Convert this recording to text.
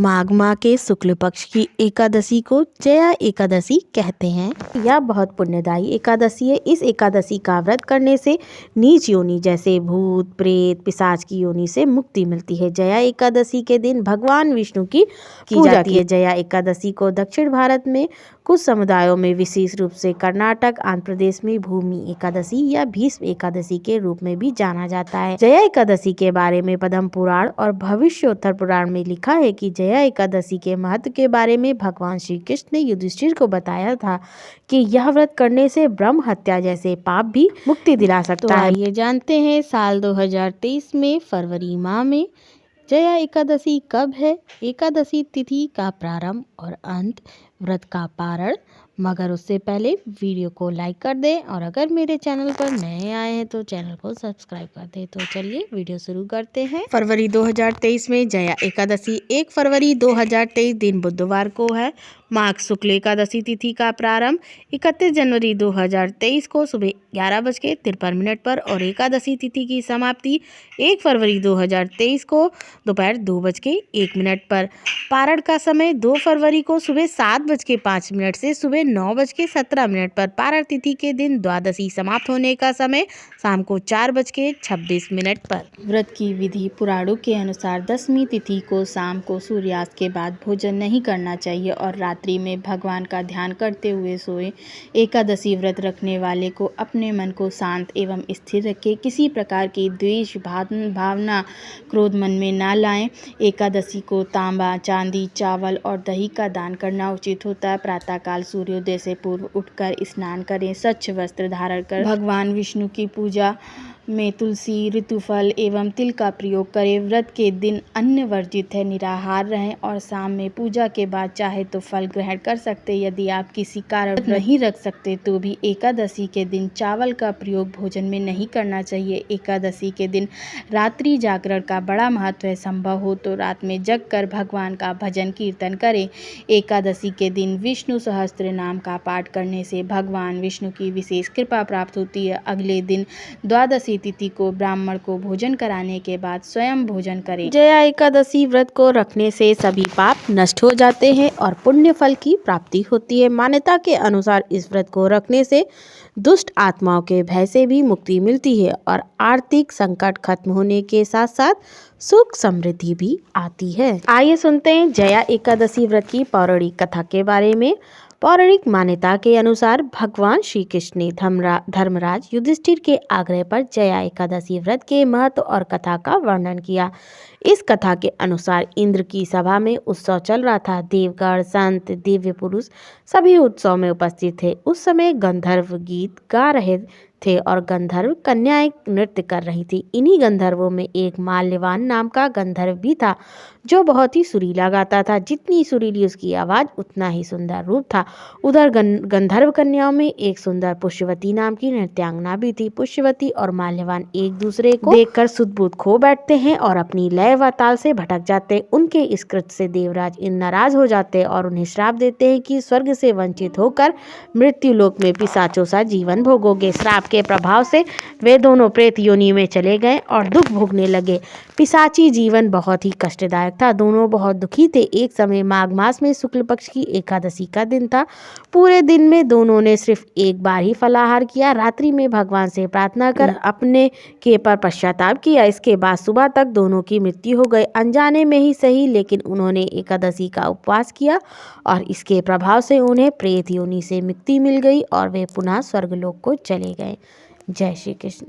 माघ माह के शुक्ल पक्ष की एकादशी को जया एकादशी कहते हैं। यह बहुत पुण्यदायी एकादशी है। इस एकादशी का व्रत करने से नीच योनि जैसे भूत प्रेत पिशाच की योनि से मुक्ति मिलती है। जया एकादशी के दिन भगवान विष्णु की पूजा जाती है। जया एकादशी को दक्षिण भारत में कुछ समुदायों में, विशेष रूप से कर्नाटक, आंध्र प्रदेश में भूमि एकादशी या भीष्म एकादशी के रूप में भी जाना जाता है। जया एकादशी के बारे में पद्म पुराण और भविष्योत्तर पुराण में लिखा है कि जया एकादशी के महत्व के बारे में भगवान श्री कृष्ण ने युधिष्ठिर को बताया था कि यह व्रत करने से ब्रह्म हत्या जैसे पाप भी मुक्ति दिला सकता है। ये जानते हैं साल 2023 में फरवरी माह में जया एकादशी कब है, एकादशी तिथि का प्रारंभ और अंत, व्रत का पारण। मगर उससे पहले वीडियो को लाइक कर दें और अगर मेरे चैनल पर नए आए हैं तो चैनल को सब्सक्राइब कर दें। तो चलिए वीडियो शुरू करते हैं। फरवरी 2023 में जया एकादशी 1 फरवरी 2023 दिन बुधवार को है। माघ शुक्ल एकादशी तिथि का प्रारंभ 31 जनवरी 2023 को सुबह 11:53 पर और एकादशी तिथि की समाप्ति 1 फरवरी 2023 को दोपहर 2:01 पर। पारण का समय 2 फरवरी को सुबह 7:05 से सुबह 9:17 पर। पारण तिथि के दिन द्वादशी समाप्त होने का समय शाम को 4:26 पर। व्रत की विधि पुराणों के अनुसार दशमी तिथि को शाम को सूर्यास्त के बाद भोजन नहीं करना चाहिए और रात्रि में भगवान का ध्यान करते हुए सोए। एकादशी व्रत रखने वाले को अपने मन को शांत एवं स्थिर रखे, किसी प्रकार की द्वेष भावना क्रोध मन में ना लाएं। एकादशी को तांबा, चांदी, चावल और दही का दान करना उचित होता है। प्रातःकाल सूर्योदय से पूर्व उठकर स्नान करें, स्वच्छ वस्त्र धारण कर भगवान विष्णु की पूजा में तुलसी, ऋतुफल एवं तिल का प्रयोग करें। व्रत के दिन अन्न वर्जित है, निराहार रहें और शाम में पूजा के बाद चाहे तो फल ग्रहण कर सकते। यदि आप किसी कारण नहीं रख सकते तो भी एकादशी के दिन चावल का प्रयोग भोजन में नहीं करना चाहिए। एकादशी के दिन रात्रि जागरण का बड़ा महत्व है। संभव हो तो रात में जग कर भगवान का भजन कीर्तन करें। एकादशी के दिन विष्णु सहस्त्र नाम का पाठ करने से भगवान विष्णु की विशेष कृपा प्राप्त होती है। अगले दिन द्वादशी तिथि को ब्राह्मण को भोजन कराने के बाद स्वयं भोजन करें। जया एकादशी व्रत को रखने से सभी पाप नष्ट हो जाते हैं और पुण्य फल की प्राप्ति होती है। मान्यता के अनुसार इस व्रत को रखने से दुष्ट आत्माओं के भय से भी मुक्ति मिलती है और आर्थिक संकट खत्म होने के साथ साथ सुख समृद्धि भी आती है। आइए सुनते हैं जया एकादशी व्रत की पौराणिक कथा के बारे में। पौराणिक मान्यता के अनुसार भगवान श्री कृष्ण ने धर्मराज युधिष्ठिर के आग्रह पर जया एकादशी व्रत के महत्व और कथा का वर्णन किया। इस कथा के अनुसार इंद्र की सभा में उत्सव चल रहा था। देवगण, संत, दिव्य पुरुष सभी उत्सव में उपस्थित थे। उस समय गंधर्व गीत गा रहे थे और गंधर्व कन्याएं नृत्य कर रही थी। इन्हीं गंधर्वों में एक माल्यवान नाम का गंधर्व भी था जो बहुत ही सुरीला गाता था। जितनी सुरीली उसकी आवाज उतना ही सुंदर रूप था। उधर गंधर्व कन्याओं में एक सुंदर पुष्यवती नाम की नृत्यांगना भी थी। पुष्यवती और माल्यवान एक दूसरे को देखकर सुध-बुध खो बैठते हैं और अपनी लय व ताल से भटक जाते। उनके इस कृत्य से देवराज नाराज हो जाते और उन्हें श्राप देते हैं कि स्वर्ग से वंचित होकर मृत्यु लोक में पिशाचों सा जीवन भोगोगे। श्राप के प्रभाव से वे दोनों प्रेत योनि में चले गए और दुख भोगने लगे। पिशाची जीवन बहुत ही कष्टदायक था। दोनों बहुत दुखी थे। एक समय माघ मास में शुक्ल पक्ष की एकादशी का दिन था। पूरे दिन में दोनों ने सिर्फ एक बार ही फलाहार किया। रात्रि में भगवान से प्रार्थना कर अपने के पर पश्चाताप किया। इसके बाद सुबह तक दोनों की मृत्यु हो गई। अनजाने में ही सही, लेकिन उन्होंने एकादशी का उपवास किया और इसके प्रभाव से उन्हें प्रेत योनि से मुक्ति मिल गई और वे पुनः स्वर्गलोक को चले गए। जय श्री कृष्ण।